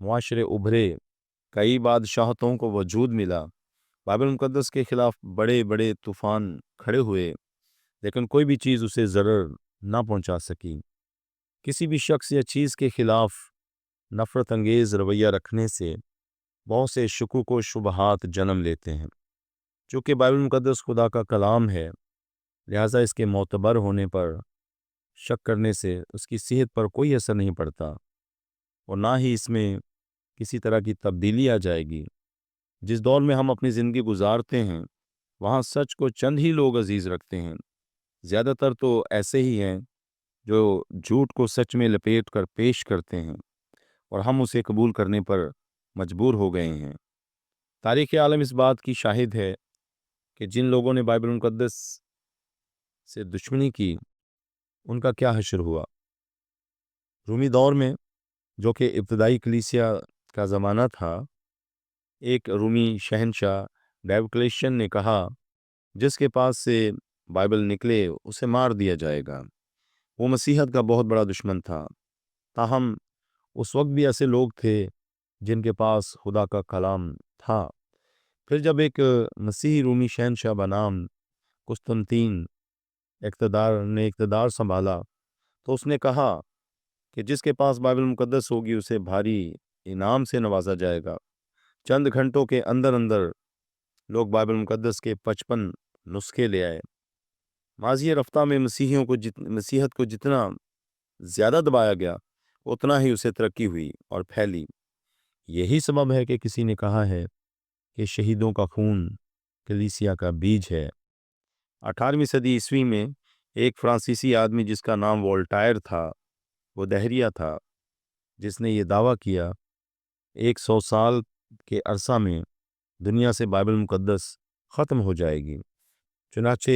معاشرے ابھرے، کئی بادشاہتوں کو وجود ملا، بائبل مقدس کے خلاف بڑے بڑے طوفان کھڑے ہوئے، لیکن کوئی بھی چیز اسے ضرر نہ پہنچا سکی۔ کسی بھی شخص یا چیز کے خلاف نفرت انگیز رویہ رکھنے سے بہت سے شکوک و شبہات جنم لیتے ہیں۔ چونکہ بائبل مقدس خدا کا کلام ہے، لہٰذا اس کے معتبر ہونے پر شک کرنے سے اس کی صحت پر کوئی اثر نہیں پڑتا، اور نہ ہی اس میں کسی طرح کی تبدیلی آ جائے گی۔ جس دور میں ہم اپنی زندگی گزارتے ہیں وہاں سچ کو چند ہی لوگ عزیز رکھتے ہیں، زیادہ تر تو ایسے ہی ہیں جو جھوٹ کو سچ میں لپیٹ کر پیش کرتے ہیں، اور ہم اسے قبول کرنے پر مجبور ہو گئے ہیں۔ تاریخ عالم اس بات کی شاہد ہے کہ جن لوگوں نے بائبل مقدس سے دشمنی کی ان کا کیا حشر ہوا۔ رومی دور میں، جو کہ ابتدائی کلیسیا کا زمانہ تھا، ایک رومی شہنشاہ ڈیوکلیشین نے کہا جس کے پاس سے بائبل نکلے اسے مار دیا جائے گا۔ وہ مسیحیت کا بہت بڑا دشمن تھا، تاہم اس وقت بھی ایسے لوگ تھے جن کے پاس خدا کا کلام تھا۔ پھر جب ایک مسیحی رومی شہنشاہ بنام قسطنطین اقتدار سنبھالا تو اس نے کہا کہ جس کے پاس بائبل مقدس ہوگی اسے بھاری انعام سے نوازا جائے گا۔ چند گھنٹوں کے اندر اندر لوگ بائبل مقدس کے 55 نسخے لے آئے۔ ماضی رفتہ میں مسیحیت کو جتنا زیادہ دبایا گیا اتنا ہی اسے ترقی ہوئی اور پھیلی۔ یہی سبب ہے کہ کسی نے کہا ہے کہ شہیدوں کا خون کلیسیا کا بیج ہے۔ 18ویں صدی عیسوی میں ایک فرانسیسی آدمی جس کا نام وولٹائر تھا، وہ دہریہ تھا، جس نے یہ دعویٰ کیا 100 سال کے عرصہ میں دنیا سے بائبل مقدس ختم ہو جائے گی۔ چنانچہ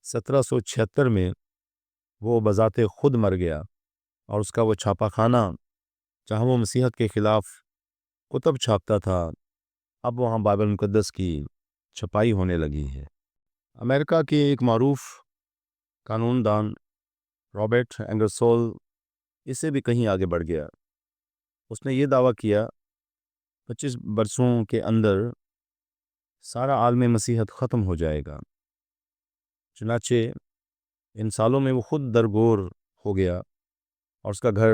1776 میں وہ بذات خود مر گیا، اور اس کا وہ چھاپا خانہ جہاں وہ مسیحیت کے خلاف کتب چھاپتا تھا، اب وہاں بائبل مقدس کی چھپائی ہونے لگی ہے۔ امریکہ کے ایک معروف قانون دان رابرٹ انگرسول اس سے بھی کہیں آگے بڑھ گیا۔ اس نے یہ دعویٰ کیا 25 برسوں کے اندر سارا عالم مسیحیت ختم ہو جائے گا۔ چنانچہ ان سالوں میں وہ خود درگور ہو گیا، اور اس کا گھر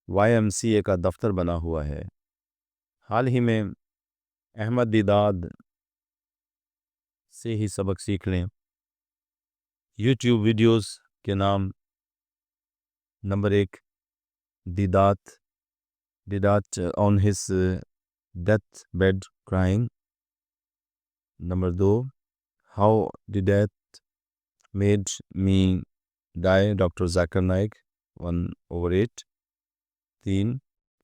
YMCA کا دفتر بنا ہوا ہے۔ حال ہی میں احمد دیداد سے ہی سبق سیکھ لیں۔ یوٹیوب ویڈیوز کے نام: number 1 Deedat on his death bed crying. Number 2 how the death made me die, doctor Zakir Naik 1/8. 3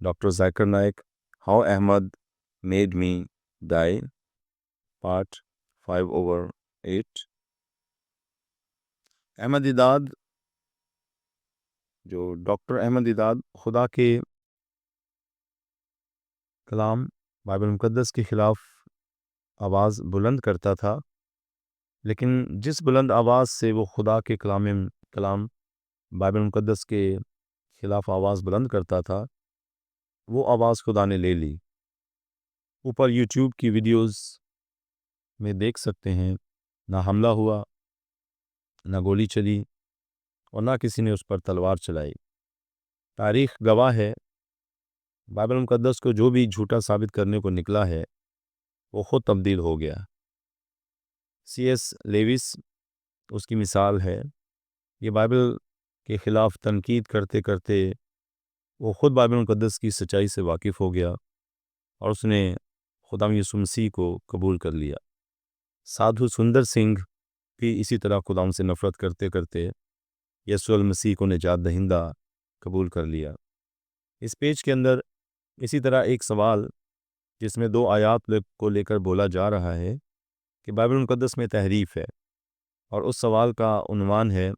doctor Zakir Naik how Ahmed made me die, part 5/8. Ahmed Deedat, جو ڈاکٹر احمد دیداد خدا کے کلام بائبل مقدس کے خلاف آواز بلند کرتا تھا، لیکن جس بلند آواز سے وہ خدا کے کلام بائبل مقدس کے خلاف آواز بلند کرتا تھا، وہ آواز خدا نے لے لی۔ اوپر یوٹیوب کی ویڈیوز میں دیکھ سکتے ہیں، نہ حملہ ہوا، نہ گولی چلی، اور نہ کسی نے اس پر تلوار چلائی۔ تاریخ گواہ ہے، بائبل مقدس کو جو بھی جھوٹا ثابت کرنے کو نکلا ہے وہ خود تبدیل ہو گیا۔ CS لیوس اس کی مثال ہے۔ یہ بائبل کے خلاف تنقید کرتے کرتے وہ خود بائبل مقدس کی سچائی سے واقف ہو گیا، اور اس نے خدا یسوع مسیح کو قبول کر لیا۔ سادھو سندر سنگھ بھی اسی طرح خدا سے نفرت کرتے کرتے یسوع المسیح کو نجات دہندہ قبول کر لیا۔ اس پیج کے اندر اسی طرح ایک سوال جس میں 2 آیات کو لے کر بولا جا رہا ہے کہ بائبل مقدس میں تحریف ہے، اور اس سوال کا عنوان ہے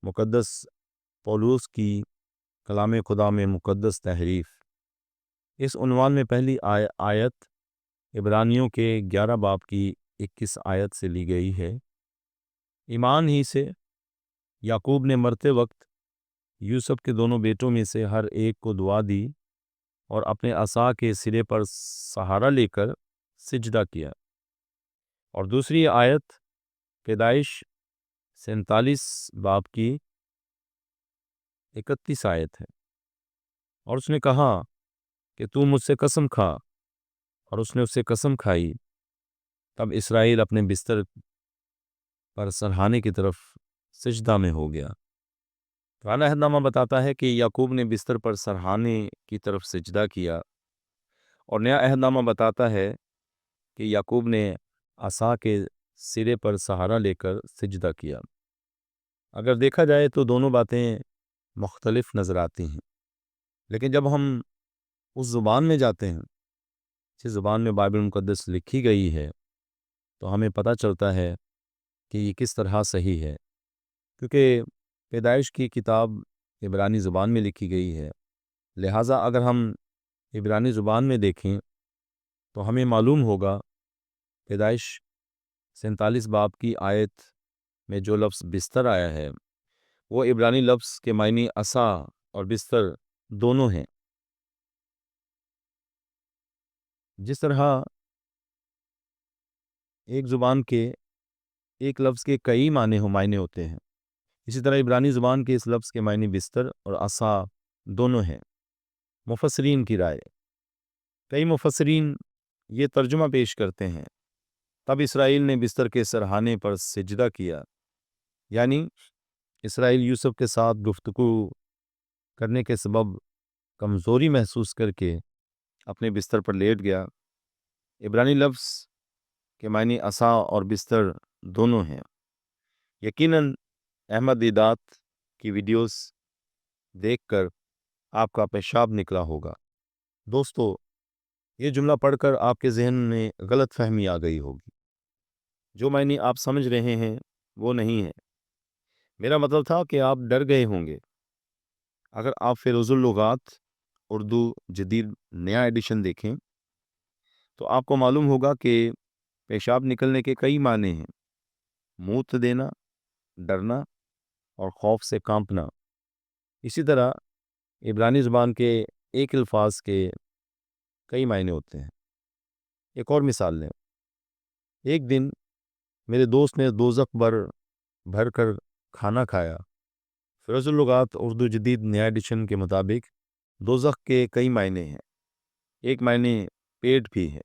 مقدس پولس کی کلام خدا میں مقدس تحریف۔ اس عنوان میں پہلی آیت عبرانیوں کے 11 باب کی 21 آیت سے لی گئی ہے۔ ایمان ہی سے یعقوب نے مرتے وقت یوسف کے دونوں بیٹوں میں سے ہر ایک کو دعا دی اور اپنے عصا کے سرے پر سہارا لے کر سجدہ کیا۔ اور دوسری آیت پیدائش 47 باب کی 31 آیت ہے، اور اس نے کہا کہ تو مجھ سے قسم کھا، اور اس نے اس سے قسم کھائی۔ تب اسرائیل اپنے بستر پر سرہانے کی طرف سجدہ میں ہو گیا۔ پرانا عہد نامہ بتاتا ہے کہ یعقوب نے بستر پر سرہانے کی طرف سجدہ کیا، اور نیا عہد نامہ بتاتا ہے کہ یعقوب نے عصا کے سرے پر سہارا لے کر سجدہ کیا۔ اگر دیکھا جائے تو دونوں باتیں مختلف نظر آتی ہیں، لیکن جب ہم اس زبان میں جاتے ہیں جس زبان میں بائبل مقدس لکھی گئی ہے، تو ہمیں پتہ چلتا ہے کہ یہ کس طرح صحیح ہے، کیونکہ پیدائش کی کتاب عبرانی زبان میں لکھی گئی ہے۔ لہٰذا اگر ہم عبرانی زبان میں دیکھیں تو ہمیں معلوم ہوگا پیدائش 47 باب کی آیت میں جو لفظ بستر آیا ہے وہ عبرانی لفظ کے معنی عصا اور بستر دونوں ہیں۔ جس طرح ایک زبان کے ایک لفظ کے کئی معنی ہوتے ہیں، اسی طرح عبرانی زبان کے اس لفظ کے معنی بستر اور عصا دونوں ہیں۔ مفسرین کی رائے، کئی مفسرین یہ ترجمہ پیش کرتے ہیں، تب اسرائیل نے بستر کے سرہانے پر سجدہ کیا، یعنی اسرائیل یوسف کے ساتھ گفتگو کرنے کے سبب کمزوری محسوس کر کے اپنے بستر پر لیٹ گیا۔ عبرانی لفظ کے معنی عصا اور بستر دونوں ہیں۔ یقیناً احمد دیدات کی ویڈیوز دیکھ کر آپ کا پیشاب نکلا ہوگا۔ دوستو، یہ جملہ پڑھ کر آپ کے ذہن میں غلط فہمی آ گئی ہوگی۔ جو معنی آپ سمجھ رہے ہیں وہ نہیں ہے۔ میرا مطلب تھا کہ آپ ڈر گئے ہوں گے۔ اگر آپ فیروز اللغات اردو جدید نیا ایڈیشن دیکھیں تو آپ کو معلوم ہوگا کہ پیشاب نکلنے کے کئی معنی ہیں: موت دینا، ڈرنا اور خوف سے کانپنا۔ اسی طرح عبرانی زبان کے ایک الفاظ کے کئی معنی ہوتے ہیں۔ ایک اور مثال لیں، ایک دن میرے دوست نے دوزخ بھر کر کھانا کھایا۔ فیروز اللغات اردو جدید نیا ایڈیشن کے مطابق دوزخ کے کئی معنی ہیں، ایک معنی پیٹ بھی ہے۔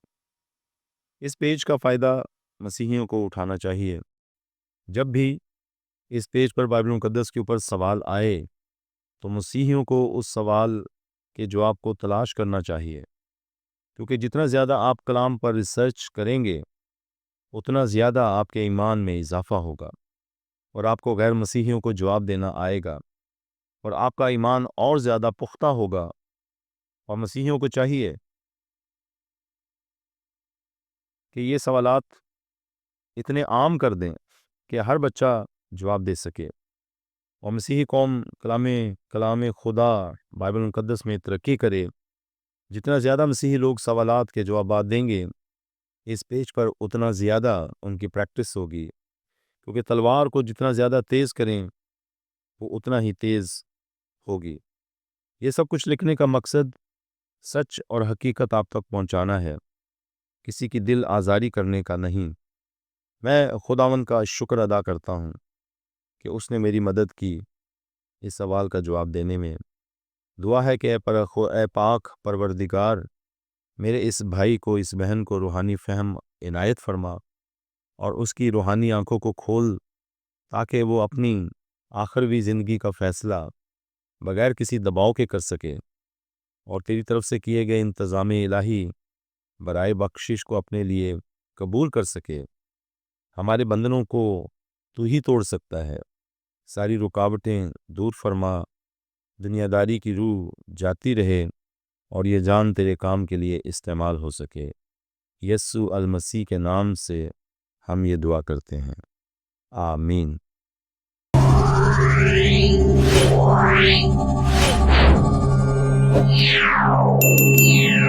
اس پیج کا فائدہ مسیحیوں کو اٹھانا چاہیے۔ جب بھی اس پیج پر بائبل مقدس کے اوپر سوال آئے تو مسیحیوں کو اس سوال کے جواب کو تلاش کرنا چاہیے، کیونکہ جتنا زیادہ آپ کلام پر ریسرچ کریں گے اتنا زیادہ آپ کے ایمان میں اضافہ ہوگا، اور آپ کو غیر مسیحیوں کو جواب دینا آئے گا، اور آپ کا ایمان اور زیادہ پختہ ہوگا۔ اور مسیحیوں کو چاہیے کہ یہ سوالات اتنے عام کر دیں کہ ہر بچہ جواب دے سکے، اور مسیحی قوم کلام خدا بائبل مقدس میں ترقی کرے۔ جتنا زیادہ مسیحی لوگ سوالات کے جوابات دیں گے اس پیج پر اتنا زیادہ ان کی پریکٹس ہوگی، کیونکہ تلوار کو جتنا زیادہ تیز کریں وہ اتنا ہی تیز ہوگی۔ یہ سب کچھ لکھنے کا مقصد سچ اور حقیقت آپ تک پہنچانا ہے، کسی کی دل آزاری کرنے کا نہیں۔ میں خداوند کا شکر ادا کرتا ہوں کہ اس نے میری مدد کی اس سوال کا جواب دینے میں۔ دعا ہے کہ اے پاک پروردگار میرے اس بھائی کو، اس بہن کو روحانی فہم عنایت فرما، اور اس کی روحانی آنکھوں کو کھول تاکہ وہ اپنی آخروی زندگی کا فیصلہ بغیر کسی دباؤ کے کر سکے، اور تیری طرف سے کیے گئے انتظام الہی برائے بخشش کو اپنے لیے قبول کر سکے۔ ہمارے بندنوں کو تو ہی توڑ سکتا ہے، ساری رکاوٹیں دور فرما، دنیا داری کی روح جاتی رہے، اور یہ جان تیرے کام کے لیے استعمال ہو سکے۔ یسوع المسیح کے نام سے ہم یہ دعا کرتے ہیں، آمین۔ Yeah.